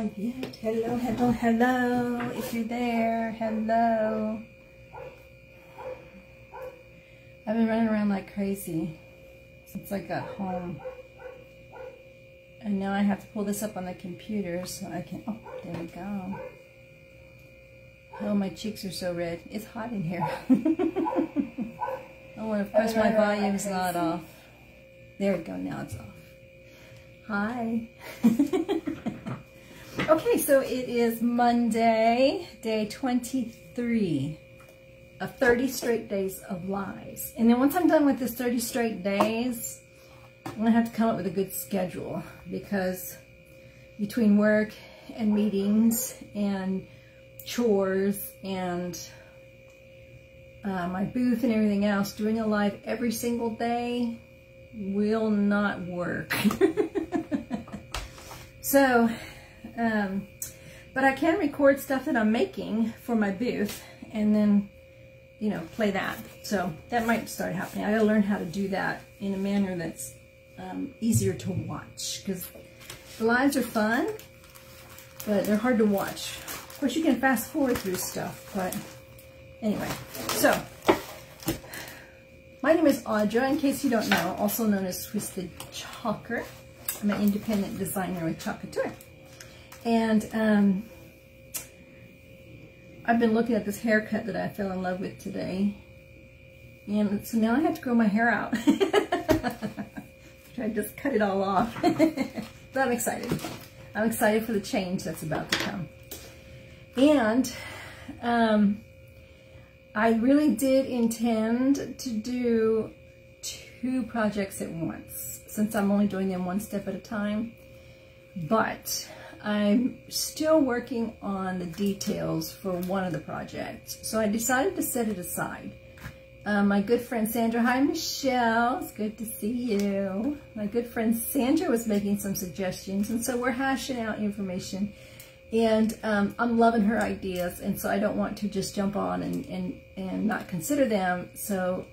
not yet. Hello, hello, hello. If you're there, hello. I've been running around like crazy since I got home. And now I have to pull this up on the computer so I can, oh, there we go. Oh, my cheeks are so red. It's hot in here. Oh, and of course my volume's not off. There we go, now it's off. Hi. Okay, so it is Monday, day 23 of 30 straight days of lives. And then once I'm done with this 30 straight days, I'm gonna have to come up with a good schedule, because between work and meetings and chores and my booth and everything else, doing a live every single day will not work. So, but I can record stuff that I'm making for my booth and then, you know, play that. So that might start happening. I gotta learn how to do that in a manner that's easier to watch, because the lives are fun, but they're hard to watch. Of course, you can fast forward through stuff, but anyway. So, my name is Audra, in case you don't know, also known as Twisted Chalker. I'm an independent designer with Couture. And I've been looking at this haircut that I fell in love with today. And so now I have to grow my hair out. I just cut it all off. But I'm excited. I'm excited for the change that's about to come. And I really did intend to do 2 projects at once, since I'm only doing them one step at a time. But I'm still working on the details for one of the projects. So I decided to set it aside. My good friend Sandra, hi Michelle, it's good to see you. My good friend Sandra was making some suggestions, and so we're hashing out information. And I'm loving her ideas, and so I don't want to just jump on and not consider them. So,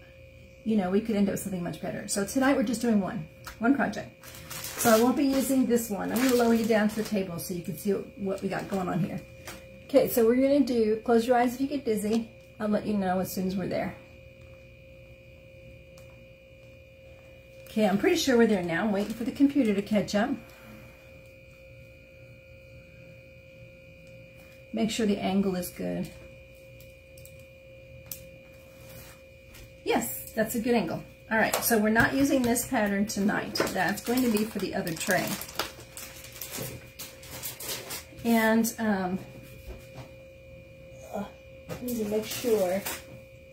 you know, we could end up with something much better. So tonight we're just doing one project. So I won't be using this one. I'm going to lower you down to the table so you can see what we got going on here. Okay, so we're going to do, close your eyes if you get dizzy. I'll let you know as soon as we're there. Okay, I'm pretty sure we're there now. I'm waiting for the computer to catch up. Make sure the angle is good. Yes, that's a good angle. All right, so we're not using this pattern tonight. That's going to be for the other tray. And I need to make sure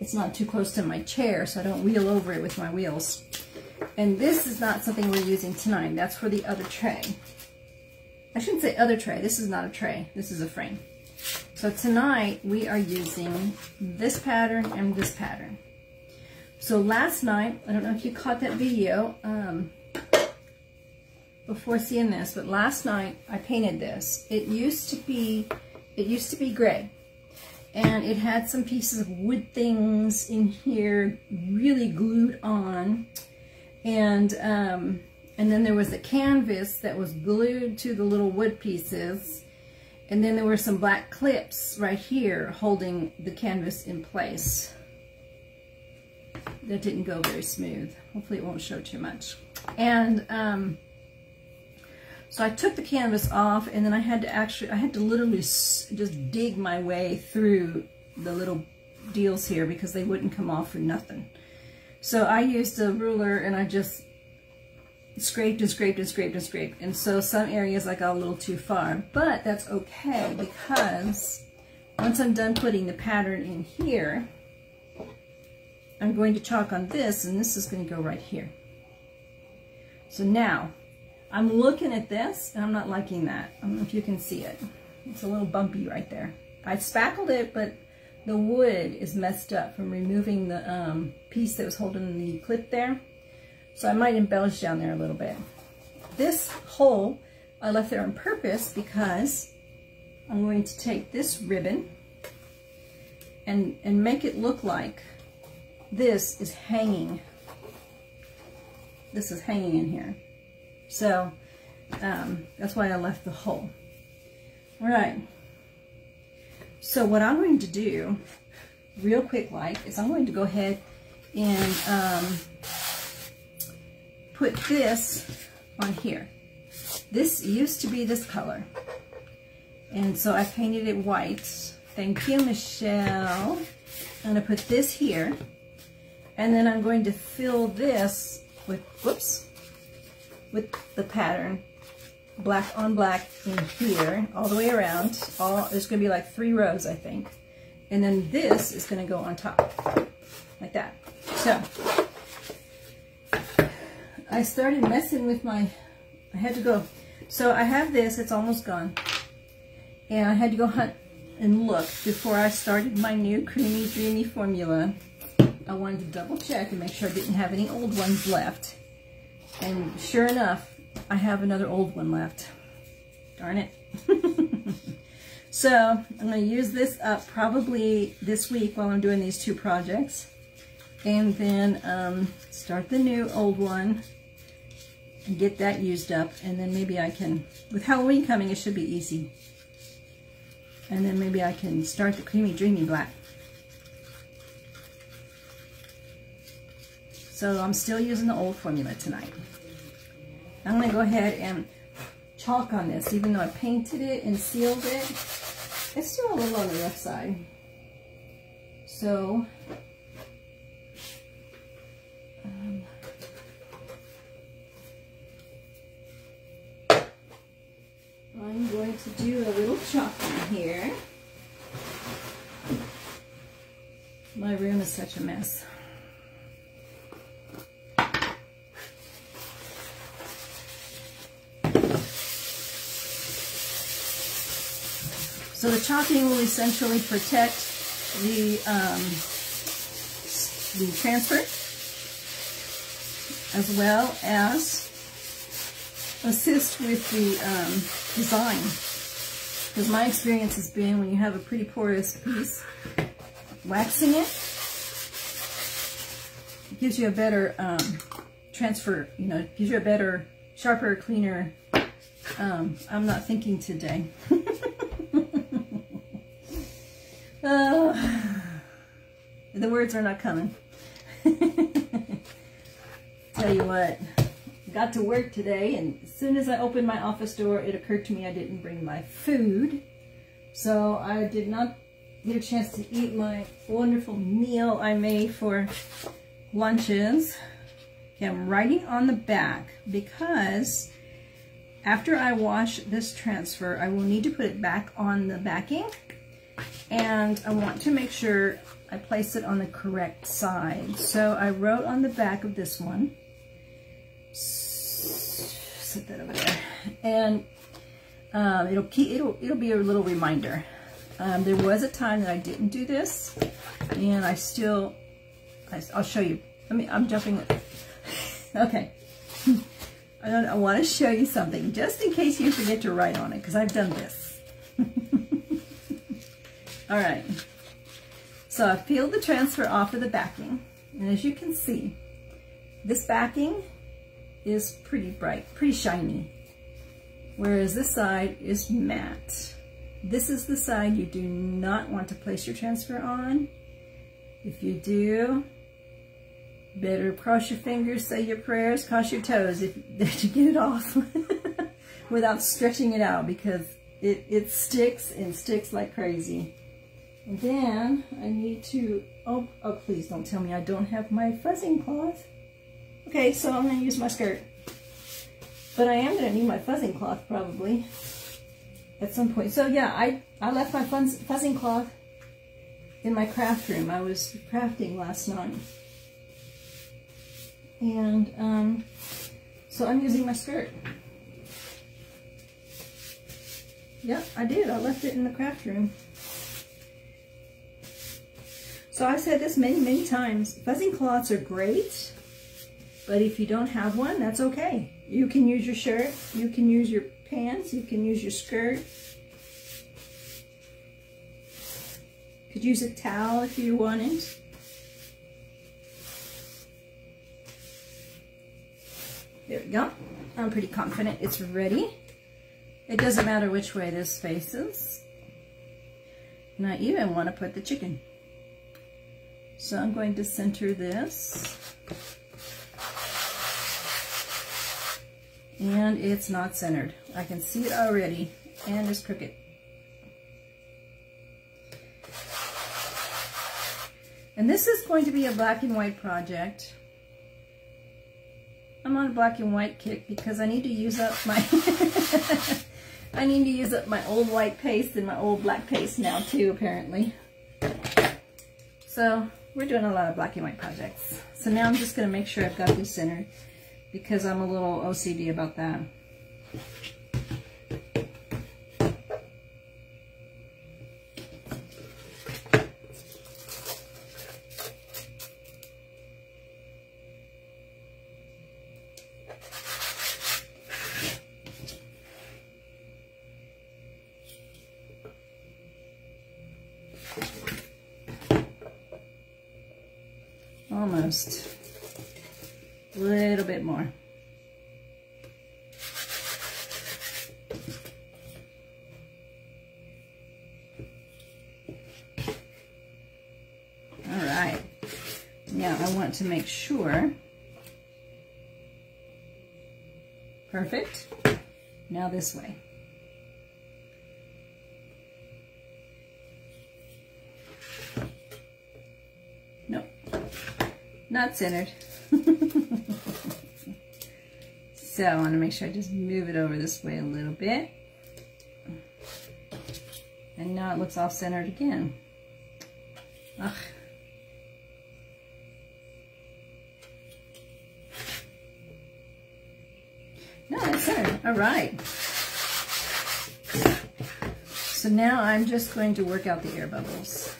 it's not too close to my chair so I don't wheel over it with my wheels. And this is not something we're using tonight. That's for the other tray. I shouldn't say other tray. This is not a tray. This is a frame. So tonight we are using this pattern and this pattern. So last night, I don't know if you caught that video before seeing this, but last night I painted this. It used to be gray, and it had some pieces of wood things in here really glued on, and then there was the canvas that was glued to the little wood pieces. And then there were some black clips right here holding the canvas in place. That didn't go very smooth. Hopefully it won't show too much. And so I took the canvas off, and then I had to literally just dig my way through the little deals here because they wouldn't come off for nothing. So I used a ruler and I just scraped and scraped and scraped and scraped, and so some areas I got a little too far, but that's okay, because once I'm done putting the pattern in here, I'm going to chalk on this, and this is going to go right here. So now I'm looking at this and I'm not liking that. I don't know if you can see it. It's a little bumpy right there. I spackled it, but the wood is messed up from removing the piece that was holding the clip there. So I might embellish down there a little bit. This hole I left there on purpose because I'm going to take this ribbon and make it look like this is hanging. This is hanging in here. So that's why I left the hole. All right. So what I'm going to do, real quick like, is I'm going to go ahead and put this on here. This used to be this color. And so I painted it white. Thank you, Michelle. I'm going to put this here. And then I'm going to fill this with, whoops, with the pattern. Black on black in here, all the way around. There's going to be like 3 rows, I think. And then this is going to go on top, like that. So, I started messing with I had to go. So I have this, it's almost gone. And I had to go hunt and look before I started my new Creamy Dreamy formula. I wanted to double check and make sure I didn't have any old ones left. And sure enough, I have another old one left. Darn it. So I'm going to use this up probably this week while I'm doing these 2 projects. And then start the new old one and get that used up. And then maybe I can, with Halloween coming, it should be easy. And then maybe I can start the Creamy Dreamy Black. So I'm still using the old formula tonight. I'm going to go ahead and chalk on this, even though I painted it and sealed it. It's still a little on the rough side. So, I'm going to do a little chalking here. My room is such a mess. So the chalking will essentially protect the transfer, as well as assist with the design. Because my experience has been when you have a pretty porous piece, waxing it gives you a better transfer, you know, gives you a better, sharper, cleaner, I'm not thinking today. The words are not coming. Tell you what, got to work today, and as soon as I opened my office door, it occurred to me I didn't bring my food. So I did not get a chance to eat my wonderful meal I made for lunches. Okay, I'm writing on the back because after I wash this transfer, I will need to put it back on the backing, and I want to make sure I place it on the correct side. So I wrote on the back of this one, set that over there, and it'll be a little reminder. There was a time that I didn't do this, and I'll show you. I'm jumping. Okay. I want to show you something, just in case you forget to write on it, because I've done this. All right. So I peeled the transfer off of the backing, and as you can see, this backing is pretty bright, pretty shiny, whereas this side is matte. This is the side you do not want to place your transfer on. If you do, better cross your fingers, say your prayers, cross your toes to get it off without stretching it out, because it sticks and sticks like crazy. And then I need to, oh please don't tell me I don't have my fuzzing cloth. Okay, so I'm going to use my skirt. But I am going to need my fuzzing cloth probably at some point. So yeah, I left my fuzzing cloth in my craft room. I was crafting last night. And so I'm using my skirt. Yep, I did. I left it in the craft room. So I've said this many, many times. Fuzzing cloths are great, but if you don't have one, that's okay. You can use your shirt, you can use your pants, you can use your skirt. Could use a towel if you wanted. There we go. I'm pretty confident it's ready. It doesn't matter which way this faces. And I even want to put the chicken. So I'm going to center this. And it's not centered. I can see it already, and it's crooked. And this is going to be a black and white project. I'm on a black and white kick because I need to use up my I need to use up my old white paste and my old black paste now too, apparently. So we're doing a lot of black and white projects. So now I'm just going to make sure I've got these centered because I'm a little OCD about that. Almost. A little bit more. All right. Now I want to make sure. Perfect. Now this way. Nope. Not centered. So I want to make sure I just move it over this way a little bit. And now it looks off centered again. Ugh. No, it's centered. All right. So now I'm just going to work out the air bubbles.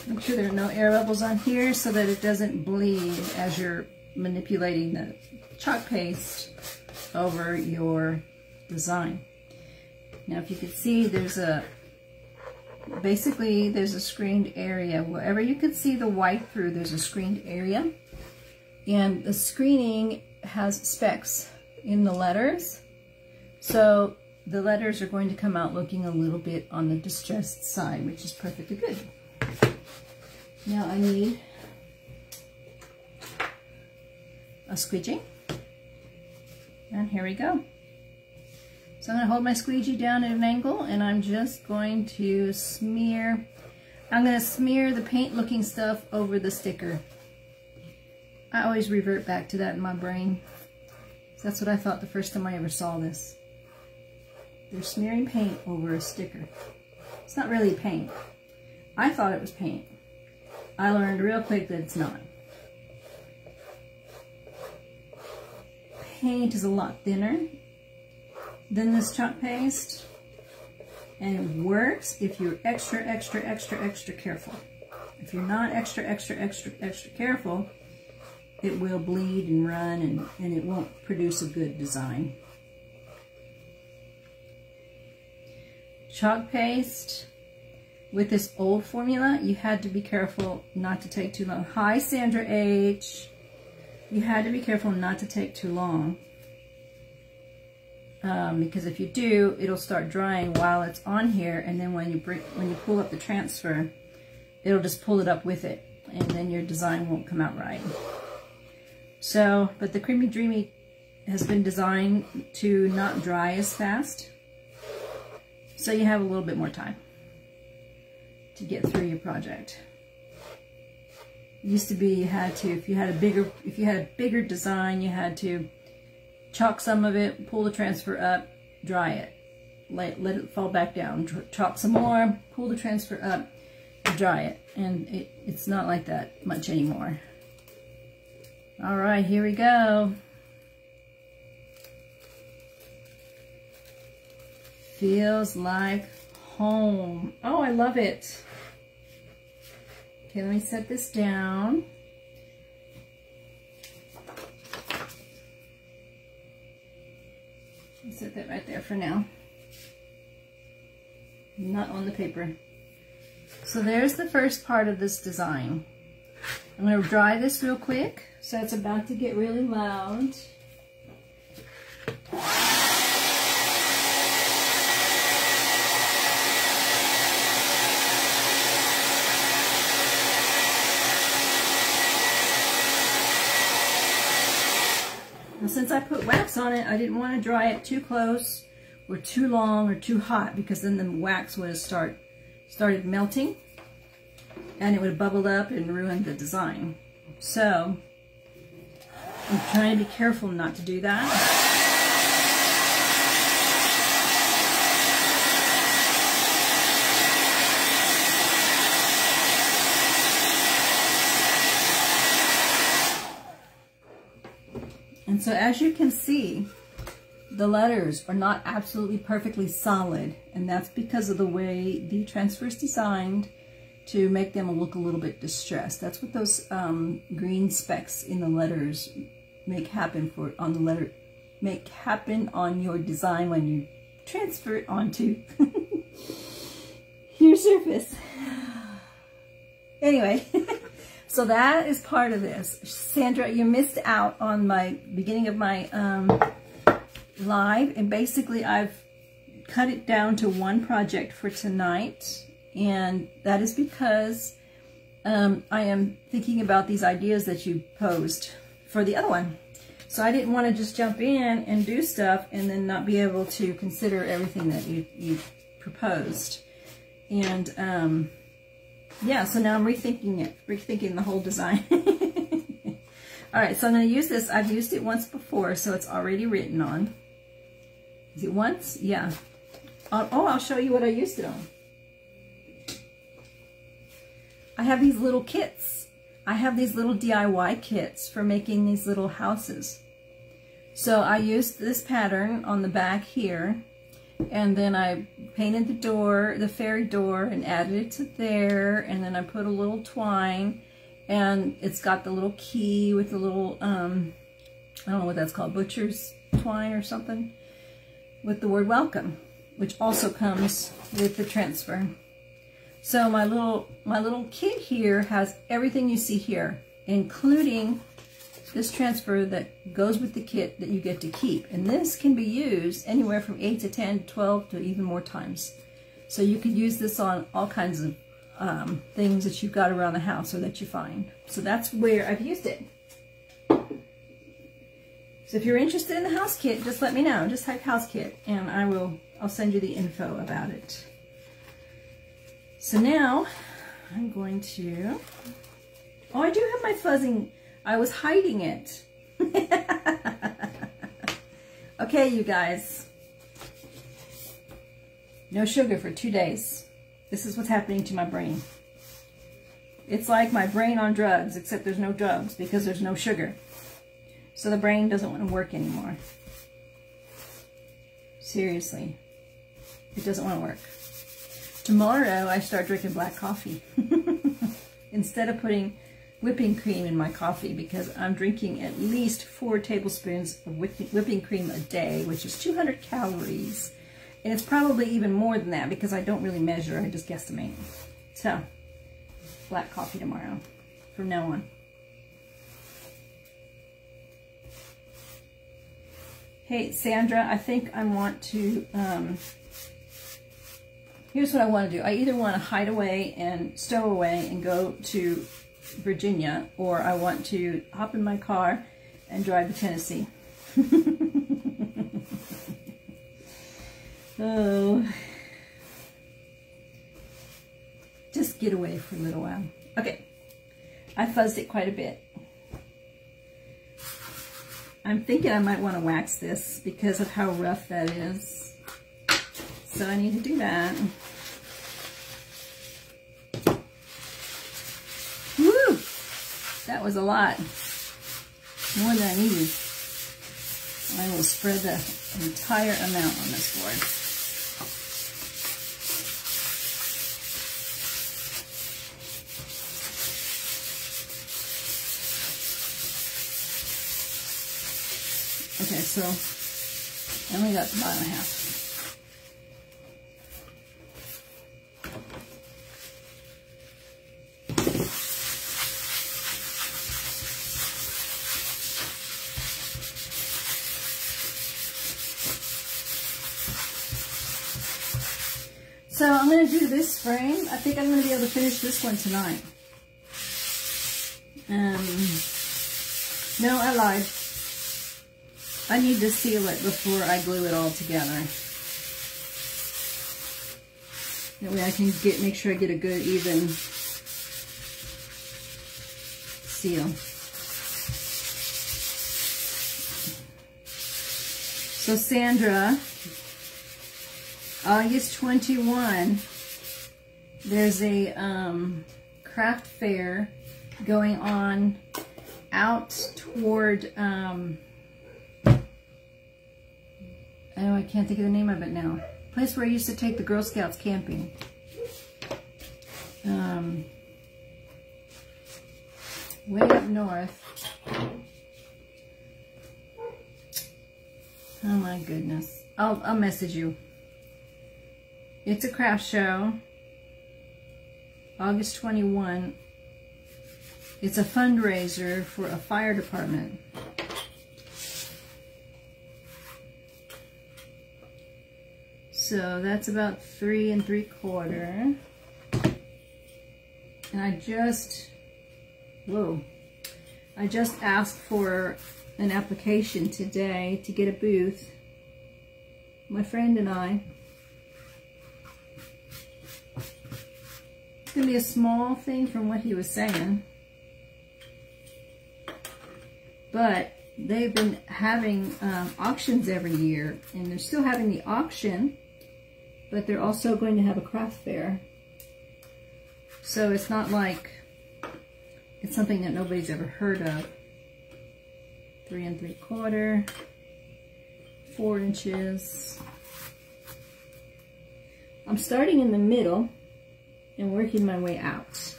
Make sure there are no air bubbles on here so that it doesn't bleed as you're manipulating the chalk paste over your design. Now if you can see, basically there's a screened area. Wherever you can see the white through, there's a screened area. And the screening has specks in the letters. So the letters are going to come out looking a little bit on the distressed side, which is perfectly good. Now I need a squeegee, and here we go. So I'm going to hold my squeegee down at an angle, and I'm just going to smear. I'm going to smear the paint looking stuff over the sticker. I always revert back to that in my brain. So that's what I thought the first time I ever saw this. They're smearing paint over a sticker. It's not really paint. I thought it was paint. I learned real quick that it's not. Paint is a lot thinner than this chalk paste, and it works if you're extra careful. If you're not extra careful, it will bleed and run, and it won't produce a good design. Chalk paste, with this old formula, you had to be careful not to take too long. Hi, Sandra H. You had to be careful not to take too long. Because if you do, it'll start drying while it's on here, and then when you pull up the transfer, it'll just pull it up with it, and then your design won't come out right. So, but the Creamy Dreamy has been designed to not dry as fast, so you have a little bit more time to get through your project. It used to be you had to, if you had a bigger design, you had to chalk some of it, pull the transfer up, dry it, let it fall back down, chalk some more, pull the transfer up, dry it, and it's not like that much anymore. All right, here we go. Feels like home. Oh, I love it. Okay, let me set this down. I'll set that right there for now. Not on the paper. So there's the first part of this design. I'm going to dry this real quick, so it's about to get really loud. since I put wax on it, I didn't want to dry it too close or too long or too hot, because then the wax would have started melting and it would have bubbled up and ruined the design. So I'm trying to be careful not to do that. And so as you can see, the letters are not absolutely perfectly solid, and that's because of the way the transfer is designed to make them look a little bit distressed. That's what those green specks in the letters make happen on your design when you transfer it onto your surface. Anyway. So that is part of this. Sandra, you missed out on my beginning of my live, and basically I've cut it down to one project for tonight, and that is because I am thinking about these ideas that you posed for the other one. So I didn't want to just jump in and do stuff and then not be able to consider everything that you proposed. And yeah, so now I'm rethinking the whole design. All right, so I'm going to use this. I've used it once before, so it's already written on. Is it once? Yeah. Oh, I'll show you what I used it on. I have these little kits. I have these little DIY kits for making these little houses. So I used this pattern on the back here. And then I painted the door, the fairy door, and added it to there. And then I put a little twine, and it's got the little key with the little, I don't know what that's called, butcher's twine or something, with the word welcome, which also comes with the transfer. So my little kit here has everything you see here, including this transfer that goes with the kit that you get to keep. And this can be used anywhere from 8 to 10 to 12 to even more times. So you could use this on all kinds of things that you've got around the house or that you find. So that's where I've used it. So if you're interested in the house kit, just let me know. Just type house kit and I'll send you the info about it. So now I'm going to, oh, I do have my fuzzing. I was hiding it. Okay, you guys. No sugar for 2 days. This is what's happening to my brain. It's like my brain on drugs, except there's no drugs because there's no sugar. So the brain doesn't want to work anymore. Seriously. It doesn't want to work. Tomorrow I start drinking black coffee. Instead of putting whipping cream in my coffee, because I'm drinking at least 4 tablespoons of whipping cream a day, which is 200 calories. And it's probably even more than that because I don't really measure, I just guesstimate. So, black coffee tomorrow, from now on. Hey, Sandra, I think I want to, here's what I want to do. I either want to hide away and stow away and go to Virginia, or I want to hop in my car and drive to Tennessee. Oh, just get away for a little while. Okay, I fuzzed it quite a bit. I'm thinking I might want to wax this because of how rough that is. So I need to do that. Woo! That was a lot. More than I needed. I will spread the entire amount on this board. Okay, so I only got the bottom half. So I'm going to do this frame. I think I'm going to be able to finish this one tonight. No, I lied. I need to seal it before I glue it all together. That way I can make sure I get a good even seal. So Sandra, August 21, there's a craft fair going on out toward, oh, I can't think of the name of it now. Place where I used to take the Girl Scouts camping. Way up north. Oh my goodness. I'll message you. It's a craft show. August 21. It's a fundraiser for a fire department. So that's about 3 3/4. And I just asked for an application today to get a booth. My friend and I. It's gonna be a small thing from what he was saying. But they've been having auctions every year, and they're still having the auction, but they're also going to have a craft fair. So it's not like it's something that nobody's ever heard of. 3 3/4, 4 inches. I'm starting in the middle and working my way out.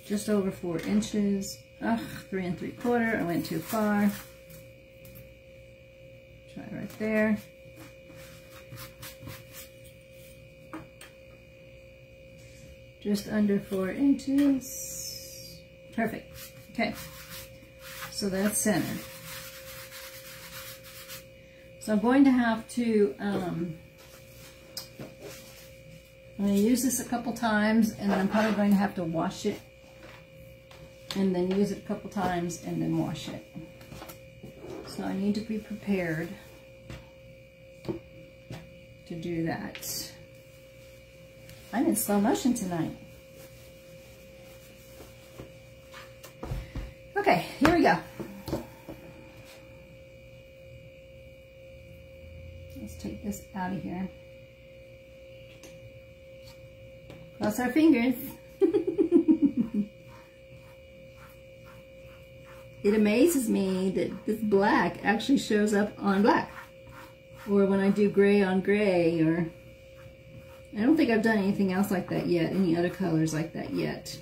Just over 4 inches. Ugh, 3 3/4. I went too far. Try right there. Just under 4 inches. Perfect. Okay. So that's centered. So I'm going to have to, I'm going to use this a couple times, and then I'm probably going to have to wash it, and then use it a couple times, and then wash it. So I need to be prepared to do that. I'm in slow motion tonight. Okay, here we go. Let's take this out of here. Cross our fingers. It amazes me that this black actually shows up on black. Or when I do gray on gray, or I don't think I've done anything else like that yet, any other colors like that yet.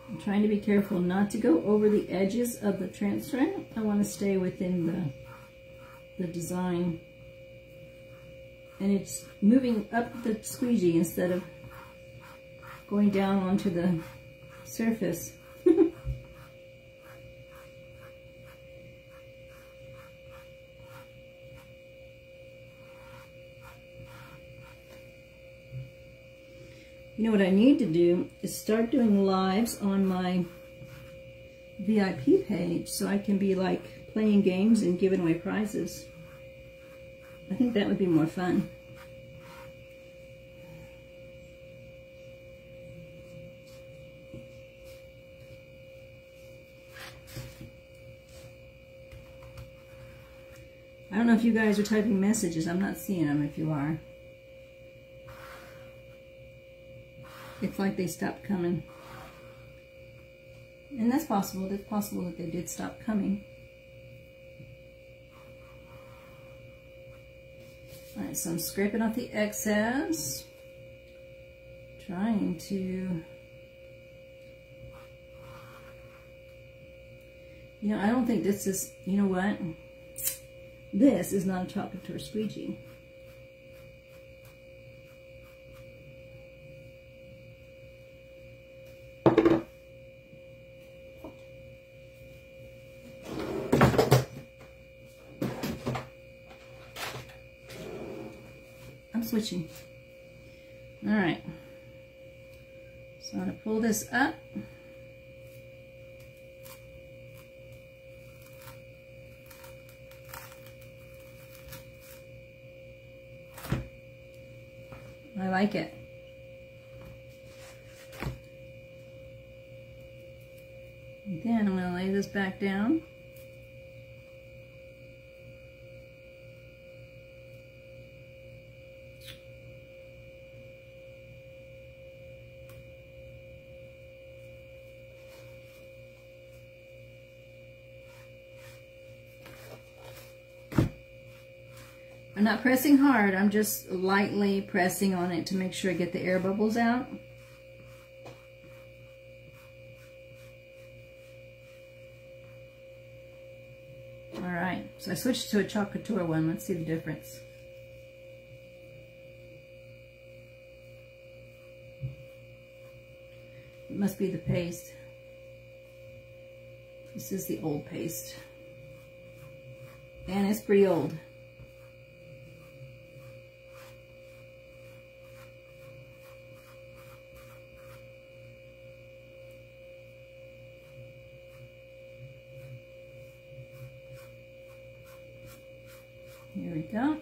I'm trying to be careful not to go over the edges of the transfer. I want to stay within the design. And it's moving up the squeegee instead of going down onto the surface. You know what I need to do is start doing lives on my VIP page so I can be like playing games and giving away prizes. I think that would be more fun. I don't know if you guys are typing messages. I'm not seeing them if you are. It's like they stopped coming. And that's possible. It's possible that they did stop coming. Alright, so I'm scraping off the excess. Trying to... You know, I don't think this is... You know what? This is not a chocolate tour squeegee. switching. All right. So I'm going to pull this up. I like it. And then I'm going to lay this back down. I'm not pressing hard, I'm just lightly pressing on it to make sure I get the air bubbles out. Alright, so I switched to a Couture one. Let's see the difference. It must be the paste. This is the old paste. And it's pretty old. Here we go.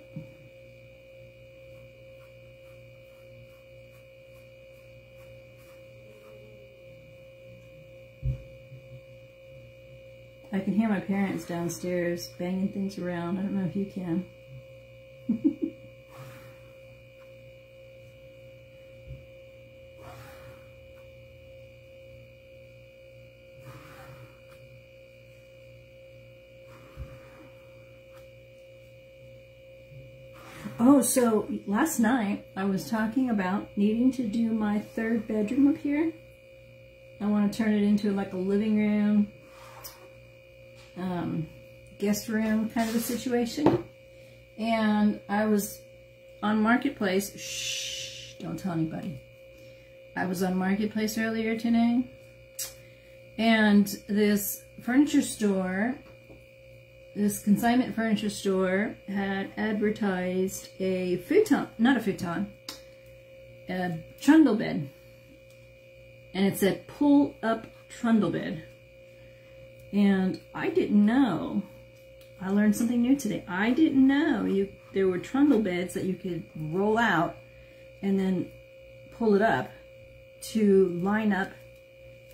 I can hear my parents downstairs banging things around. I don't know if you can. Oh, so last night I was talking about needing to do my third bedroom up here. I want to turn it into like a living room, guest room kind of a situation. And I was on Marketplace. Shh, don't tell anybody. I was on Marketplace earlier today, and this furniture store, this consignment furniture store, had advertised a futon, not a futon, a trundle bed. And it said pull up trundle bed. And I didn't know. I learned something new today. I didn't know there were trundle beds that you could roll out and then pull it up to line up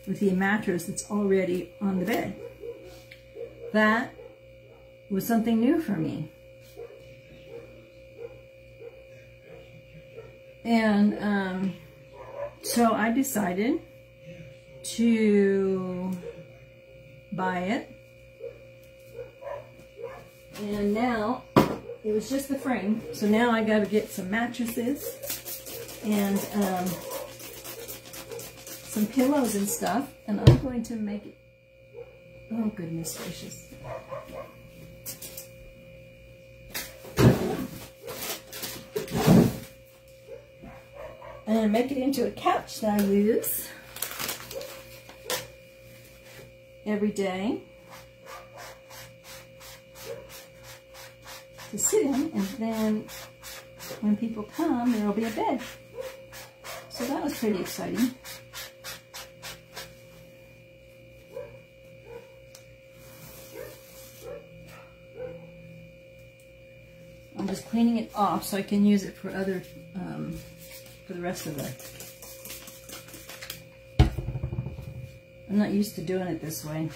with the mattress that's already on the bed. That was something new for me. And so I decided to buy it. And now it was just the frame. So now I got to get some mattresses and some pillows and stuff. And I'm going to make it. Oh, goodness gracious. And make it into a couch that I use every day to sit in, and then when people come, there will be a bed. So that was pretty exciting. I'm just cleaning it off so I can use it for other for the rest of it. I'm not used to doing it this way.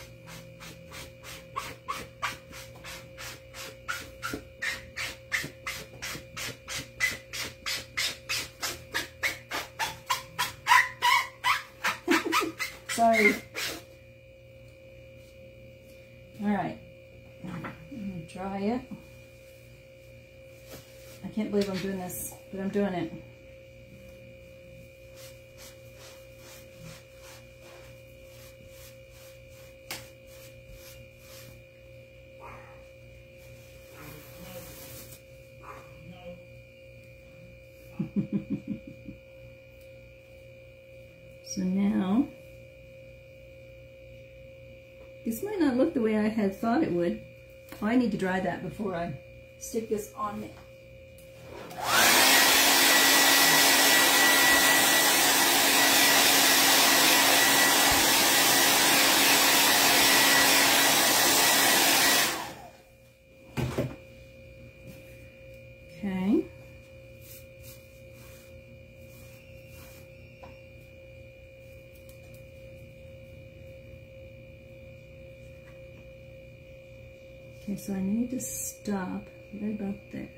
Sorry. All right. I'm gonna dry it. I can't believe I'm doing this, but I'm doing it. So now, this might not look the way I had thought it would. Oh, I need to dry that before I stick this on me. Okay, so I need to stop right about there.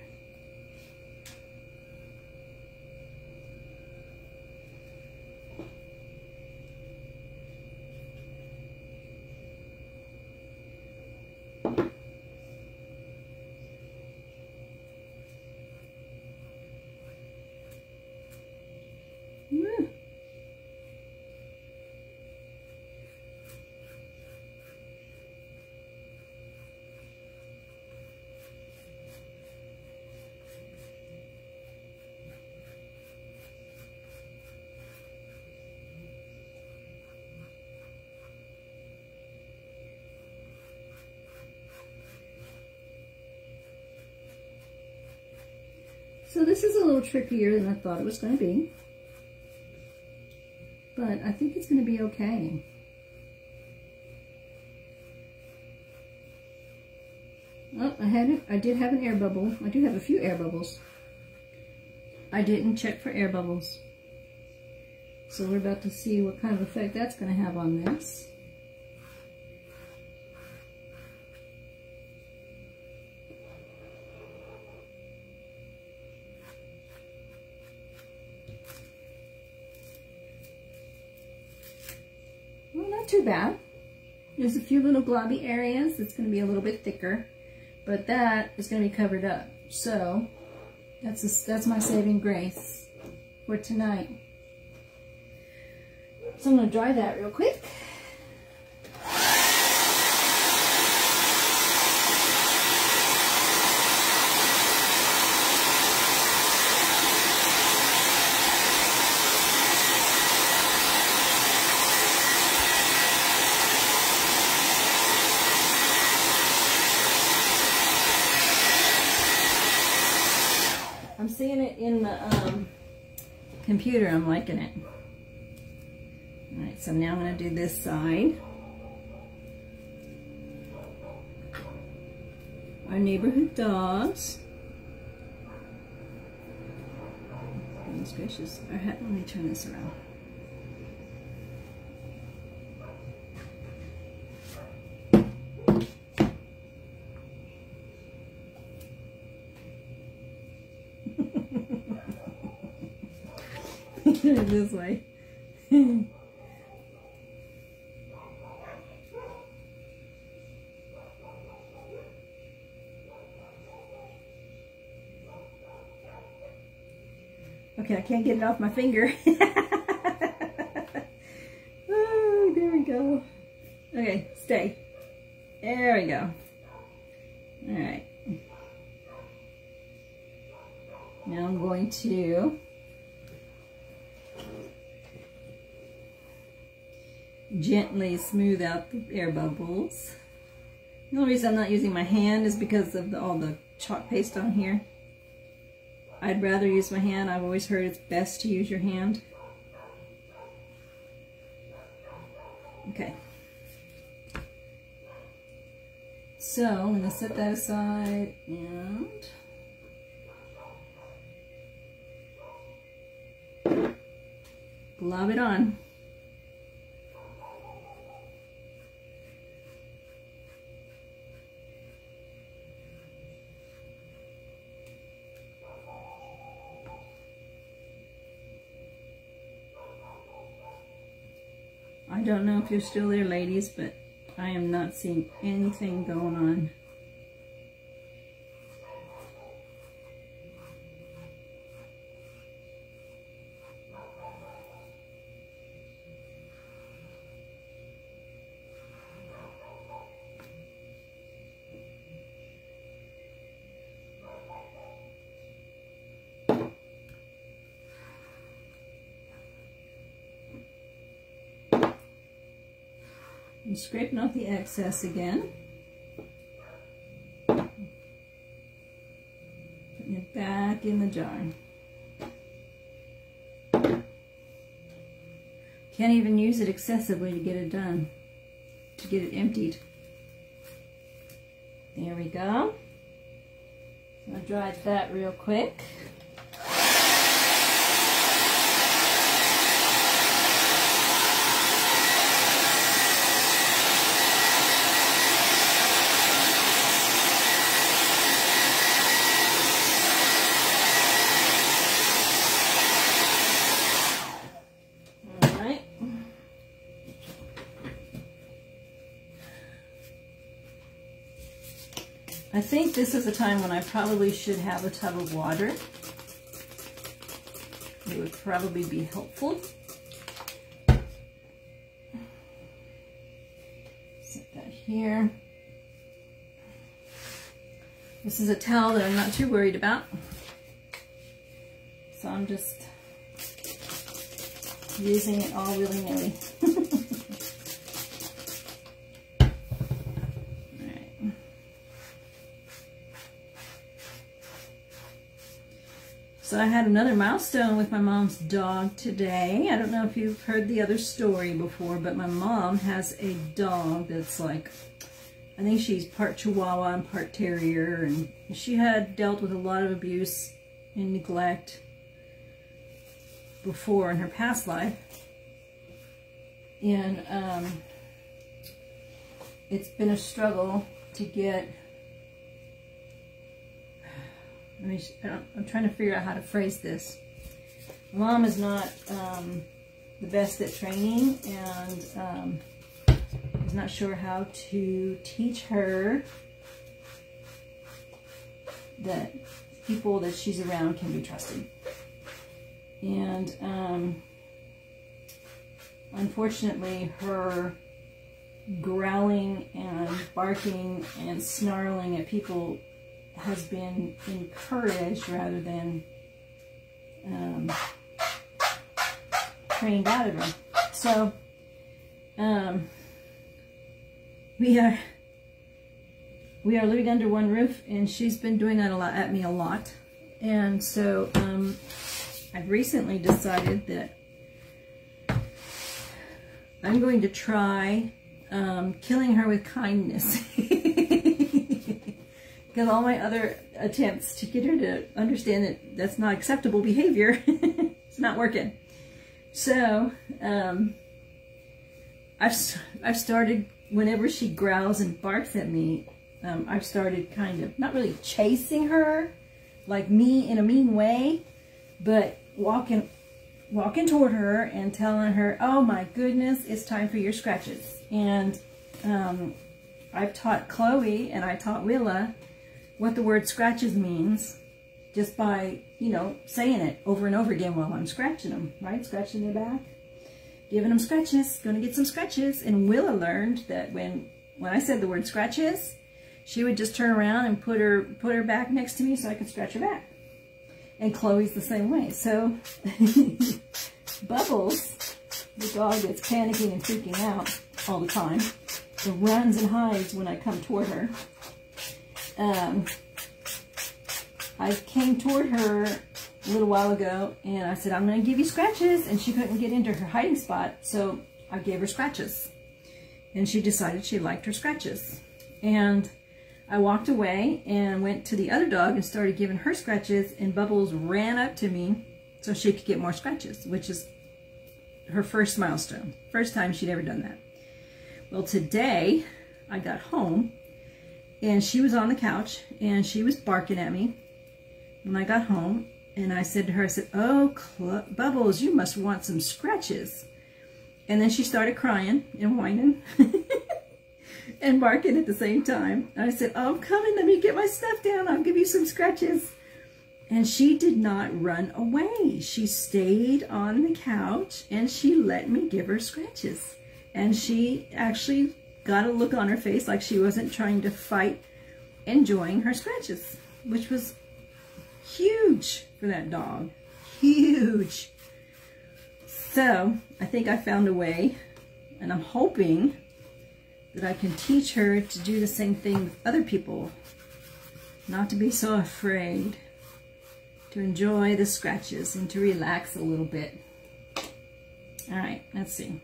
So this is a little trickier than I thought it was going to be, but I think it's going to be okay. Oh, I did have an air bubble. I do have a few air bubbles. I didn't check for air bubbles. So we're about to see what kind of effect that's going to have on this. Not too bad. There's a few little blobby areas that's going to be a little bit thicker, but that is going to be covered up. So that's my saving grace for tonight. So I'm going to dry that real quick. I'm seeing it in the computer. I'm liking it. Alright, so now I'm going to do this side. Our neighborhood dogs. Goodness gracious. Let me turn this around. This way. Okay, I can't get it off my finger. Oh, there we go. Okay, stay. There we go. All right. Now I'm going to gently smooth out the air bubbles. The only reason I'm not using my hand is because of all the chalk paste on here. I'd rather use my hand. I've always heard it's best to use your hand. Okay. So I'm going to set that aside and glob it on. I don't know if you're still there, ladies, but I am not seeing anything going on. I'm scraping off the excess again. Putting it back in the jar. Can't even use it excessively to get it done, to get it emptied. There we go. I dried that real quick. I think this is a time when I probably should have a tub of water. It would probably be helpful. Set that here. This is a towel that I'm not too worried about. So I'm just using it all willy-nilly. Alright. So I had another milestone with my mom's dog today. I don't know if you've heard the other story before, but my mom has a dog that's like, I think she's part Chihuahua and part Terrier, and she had dealt with a lot of abuse and neglect before in her past life. And it's been a struggle to get, I'm trying to figure out how to phrase this. Mom is not the best at training, and is not sure how to teach her that people that she's around can be trusted. And unfortunately, her growling and barking and snarling at people has been encouraged rather than trained out of her. So we are living under one roof, and she's been doing that at me a lot. And so I've recently decided that I'm going to try killing her with kindness. Because all my other attempts to get her to understand that that's not acceptable behavior, it's not working. So I've started, whenever she growls and barks at me, I've started kind of, not really chasing her, like me in a mean way, but walking toward her and telling her, oh my goodness, it's time for your scratches. And I've taught Chloe and I taught Willa what the word scratches means just by, you know, saying it over and over again while I'm scratching them, right? Scratching their back, giving them scratches, gonna get some scratches. And Willa learned that when I said the word scratches, she would just turn around and put her back next to me so I could scratch her back. And Chloe's the same way. So Bubbles, the dog that's panicking and freaking out all the time, so runs and hides when I come toward her. I came toward her a little while ago and I said, I'm going to give you scratches, and she couldn't get into her hiding spot, so I gave her scratches. And she decided she liked her scratches. And I walked away and went to the other dog and started giving her scratches, and Bubbles ran up to me so she could get more scratches, which is her first milestone. First time she'd ever done that. Well, today I got home and she was on the couch and she was barking at me when I got home, and I said to her, I said, oh, Bubbles, you must want some scratches. And then she started crying and whining and barking at the same time. And I said, oh, I'm coming, let me get my stuff down, I'll give you some scratches. And she did not run away. She stayed on the couch and she let me give her scratches. And she actually got a look on her face like she wasn't trying to fight, enjoying her scratches, which was huge for that dog. Huge. So I think I found a way, and I'm hoping that I can teach her to do the same thing with other people. Not to be so afraid, to enjoy the scratches and to relax a little bit. All right, let's see.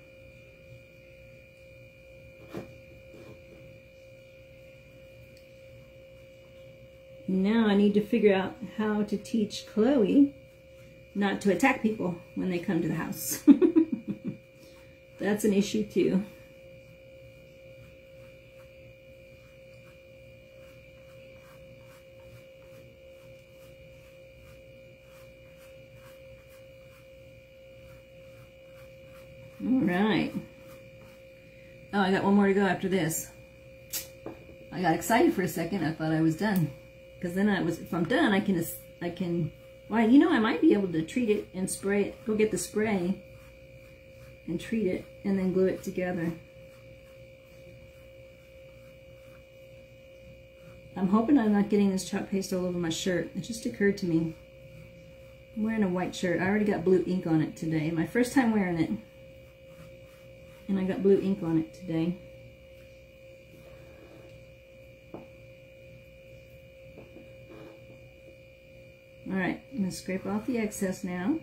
Now I need to figure out how to teach Chloe not to attack people when they come to the house. That's an issue too. All right. Oh, I got one more to go after this. I got excited for a second. I thought I was done. Because then if I'm done, I can, well, you know, I might be able to treat it and spray it. Go get the spray and treat it and then glue it together. I'm hoping I'm not getting this chalk paste all over my shirt. It just occurred to me. I'm wearing a white shirt. I already got blue ink on it today. My first time wearing it. And I got blue ink on it today. Alright, I'm going to scrape off the excess now.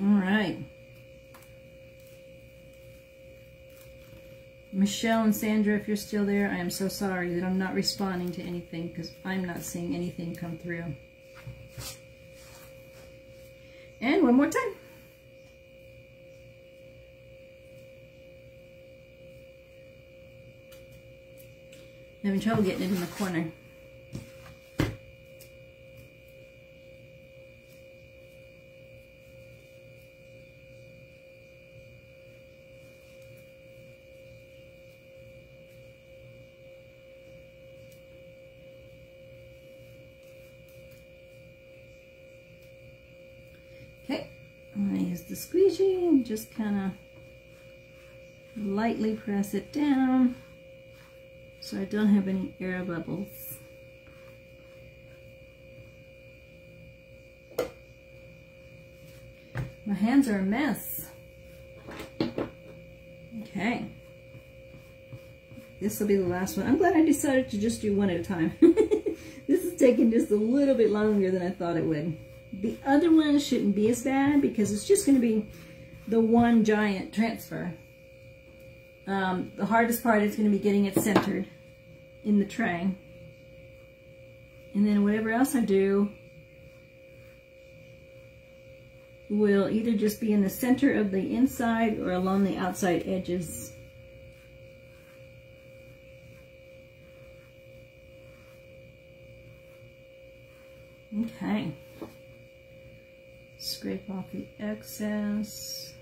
All right. Michelle and Sandra, if you're still there, I am so sorry that I'm not responding to anything because I'm not seeing anything come through. And one more time. I'm having trouble getting it in the corner. Okay, I'm going to use the squeegee and just kind of lightly press it down so I don't have any air bubbles. My hands are a mess. Okay, this will be the last one. I'm glad I decided to just do one at a time. This is taking just a little bit longer than I thought it would. The other one shouldn't be as bad because it's just going to be the one giant transfer. The hardest part is going to be getting it centered in the tray. And then whatever else I do will either just be in the center of the inside or along the outside edges. Okay. Scrape off the excess.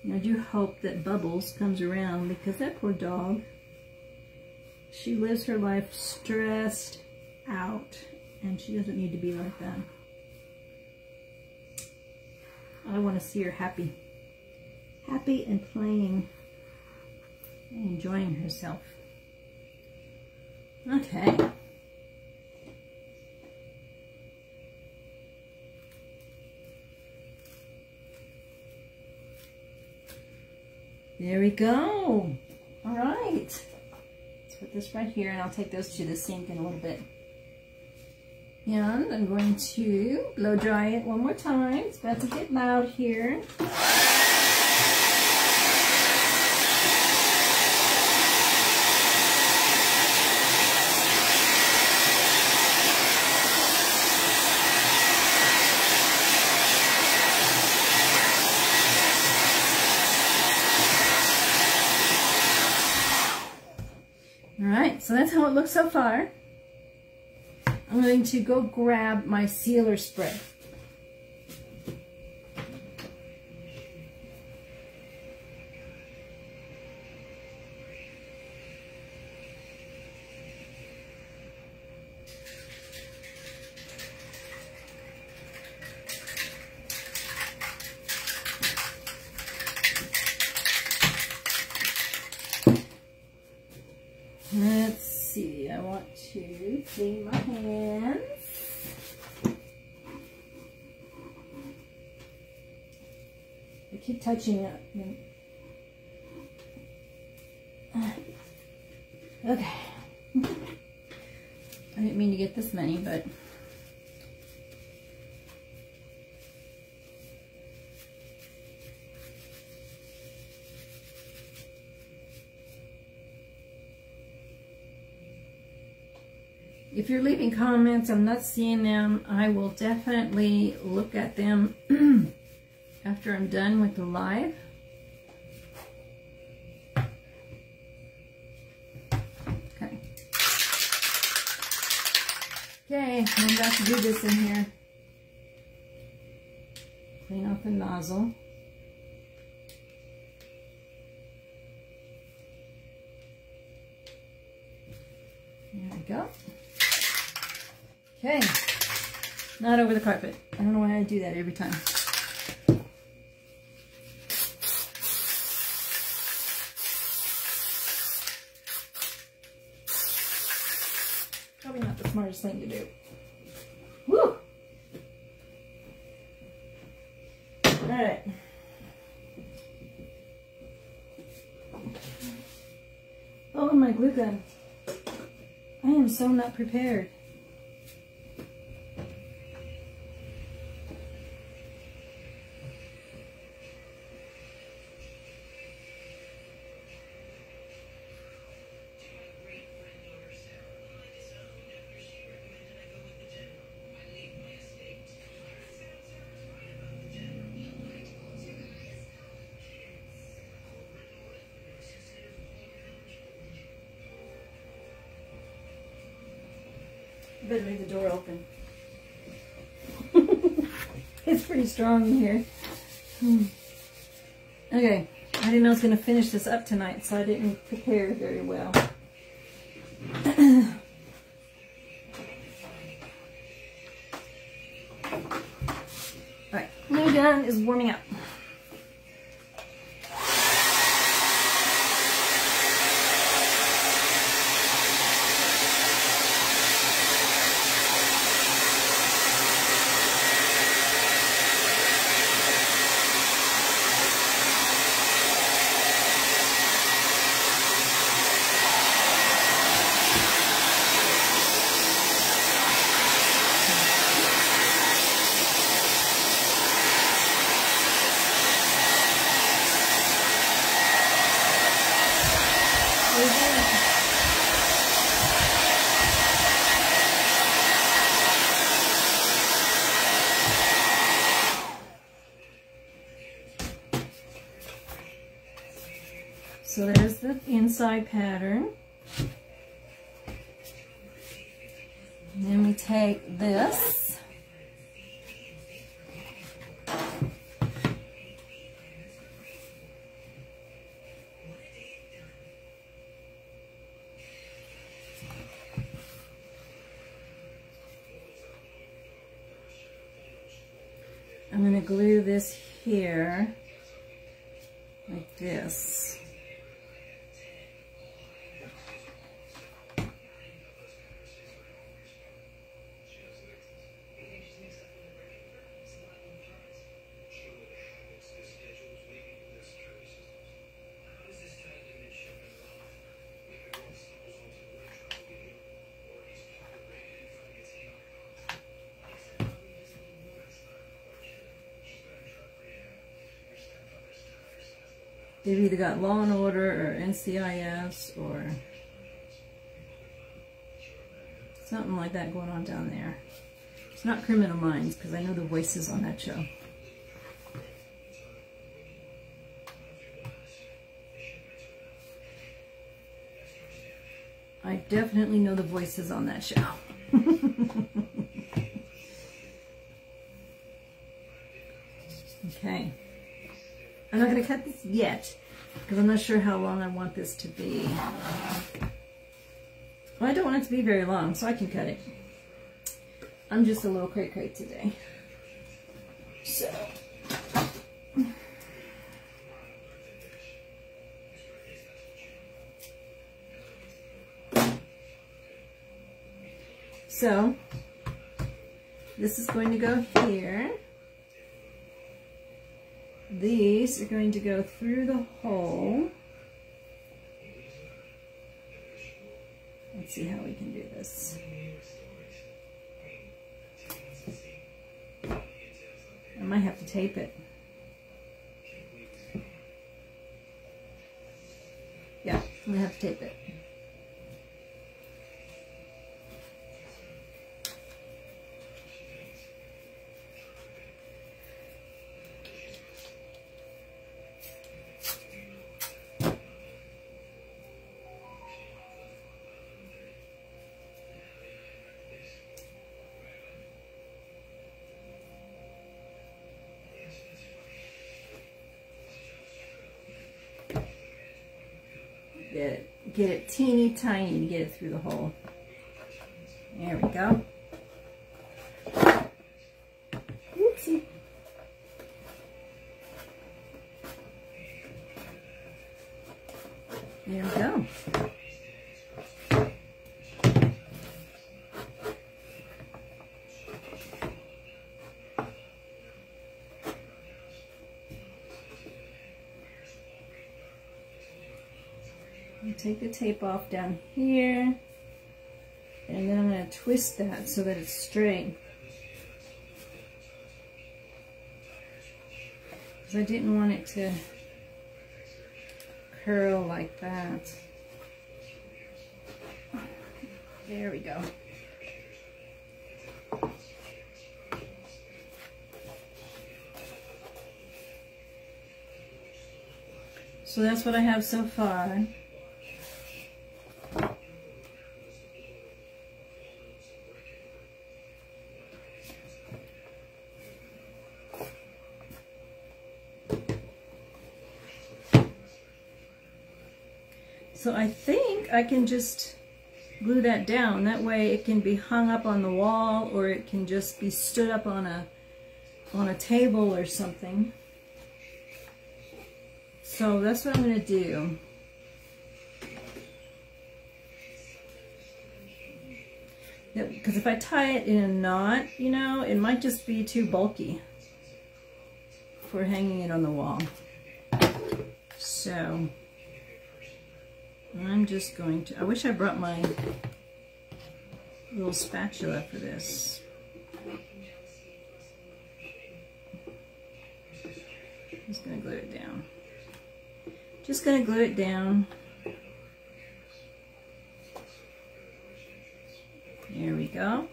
And I do hope that Bubbles comes around because that poor dog, she lives her life stressed out and she doesn't need to be like that. I want to see her happy. Happy and playing and enjoying herself. Okay. There we go. All right. Let's put this right here and I'll take those to the sink in a little bit. And I'm going to blow dry it one more time. It's about to get loud here. Alright, so that's how it looks so far. I'm going to go grab my sealer spray. Let's see, I want to clean my hands. I keep touching it. Okay. I didn't mean to get this many, but If you're leaving comments, I'm not seeing them. I will definitely look at them after I'm done with the live. Okay. Okay, I'm about to do this in here. Clean off the nozzle. There we go. Okay, not over the carpet. I don't know why I do that every time. Probably not the smartest thing to do. Woo! All right. Oh, my glue gun. I am so not prepared. I better leave the door open. It's pretty strong in here. Okay, I didn't know I was going to finish this up tonight, so I didn't prepare very well. Alright, my gun is warming up. So there's the inside pattern. And then we take this. I'm going to glue this here like this. They've either got Law and Order or NCIS or something like that going on down there. It's not Criminal Minds because I know the voices on that show. I definitely know the voices on that show. Okay. I'm not going to cut this yet because I'm not sure how long I want this to be. Well, I don't want it to be very long, so I can cut it. I'm just a little cray-cray today. So. So, this is going to go here. These are going to go through the hole. Let's see how we can do this. I might have to tape it. Yeah, I'm going to have to tape it. get it teeny tiny to get it through the hole. There we go. Whoopsie. There we go. Take the tape off down here, and then I'm going to twist that so that it's straight, because I didn't want it to curl like that. There we go. So that's what I have so far. So I think I can just glue that down. That way it can be hung up on the wall, or it can just be stood up on a table or something. So that's what I'm going to do. Because if I tie it in a knot, you know, it might just be too bulky for hanging it on the wall. So I'm just going to, I wish I brought my little spatula for this. Just going to glue it down. Just going to glue it down. There we go.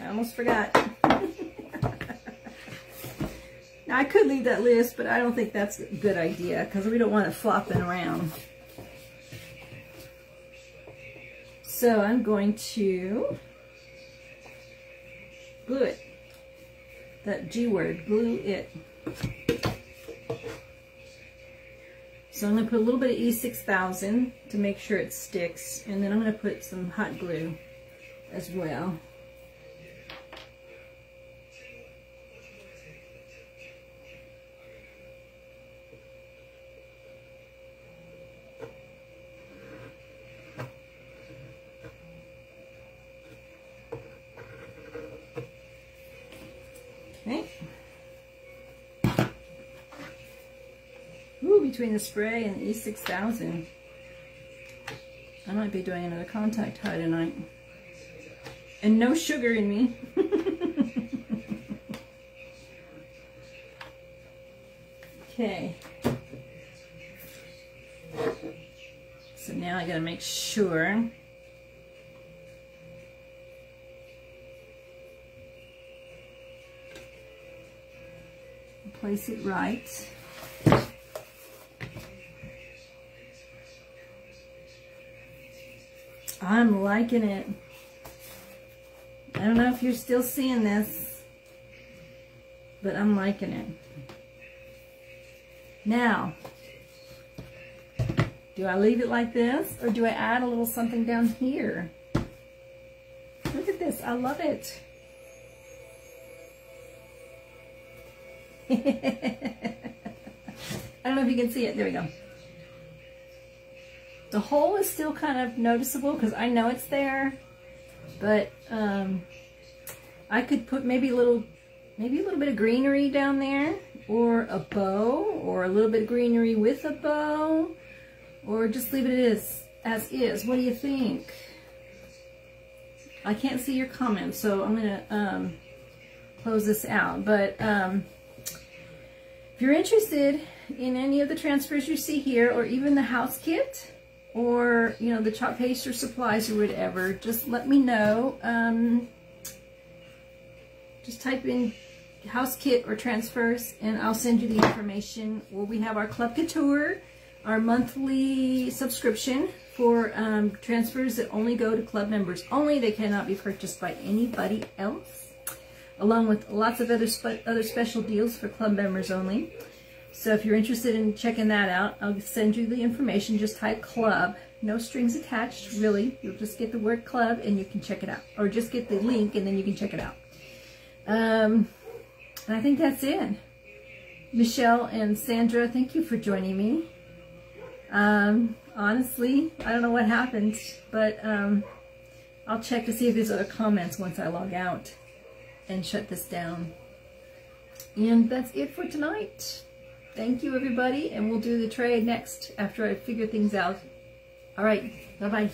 Almost forgot. Now I could leave that loose, but I don't think that's a good idea because we don't want it flopping around. So I'm going to glue it. That G word, glue it. So I'm going to put a little bit of E6000 to make sure it sticks, and then I'm going to put some hot glue as well. Okay. Ooh, between the spray and the E6000, I might be doing another contact high tonight. And no sugar in me. Okay. So now I gotta make sure place it right. I'm liking it. I don't know if you're still seeing this, but I'm liking it. Now, do I leave it like this, or do I add a little something down here? Look at this, I love it. I don't know if you can see it. There we go. The hole is still kind of noticeable because I know it's there, but I could put maybe a little bit of greenery down there, or a bow, or a little bit of greenery with a bow, or just leave it as is. What do you think? I can't see your comments, so I'm gonna close this out. But if you're interested in any of the transfers you see here, or even the house kit, or you know, the chalk paste or supplies or whatever, just let me know. Just type in house kit or transfers and I'll send you the information. Or we have our Club Couture our monthly subscription for transfers that only go to club members only. They cannot be purchased by anybody else, along with lots of other special deals for club members only. So if you're interested in checking that out, I'll send you the information. Just type club, no strings attached, really. You'll just get the word club and you can check it out. Or just get the link and then you can check it out. And I think that's it. Michelle and Sandra, thank you for joining me. Honestly, I don't know what happened, but I'll check to see if there's other comments once I log out and shut this down. And that's it for tonight. Thank you, everybody, and we'll do the trade next after I figure things out. All right, bye-bye.